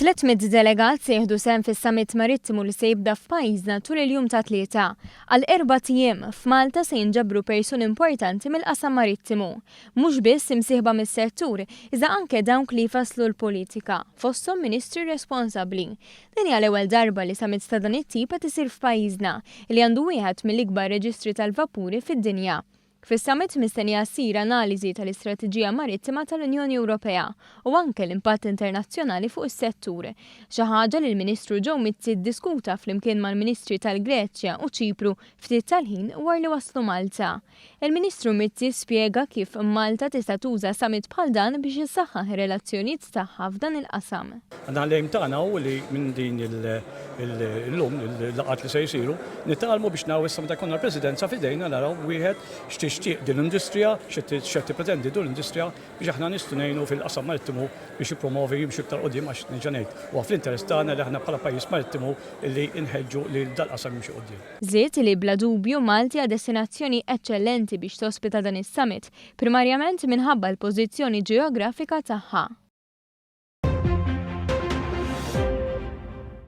300 delegat se jieħdu sehem fis-summit marittimu li se jibda f'pajjiżna tul il-jum ta' Tlieta. Għal 4 ijiem f'Malta se jinġabru persuni importanti mill-qasam marittimu. Mhux biss imsieħba mis-settur, iżda anke dawk li jfasslu l-politika, fosthom ministri responsabbli. Din hija l-ewwel darba li summit ta' dan it-tip qed isir f'pajjiżna li għandu wieħed mill-ikbar reġistri tal-vapuri fid-dinja. Fis-summit mistennija ssir analiżi tal-istrateġija marittima tal-Unjoni Ewropea u anke l-impatt internazzjonali fuq is-settur, xi ħaġa li l-Ministru Joe Mizzi ddiskuta flimkien mal-Ministri tal-Greċja u Ċipru ftit tal-ħin wara li waslu Malta. Il-Ministru Mizzi spjega kif Malta tista' tuża summit bħal dan biex issaħħaħ ir-relazzjonijiet tagħha f'dan il-qasam. Għal-għalem tagħna u li minn din il-lum il-laqat li se jsiru nitalmu biex naw issa meta jkollna l-Presidenza f'idejna naraw wieħed xtixtieq din l-industrija x'qed tippretendi din l-industrija biex aħna nistgħu ngħinu fil-qasam marittimu biex jippromovi jimxu iktar qudiem għax nerġa' ngħid. Huwa fl-interess tagħna li aħna bħala pajjiż marittimu li nħeġġu li dal-qasam jimxu qudiem. Żied li bla dubju Malti hija destinazzjoni eċċellenti biex tospita dan is-summit, primarjament minħabba l-pożizzjoni ġeografika tagħha.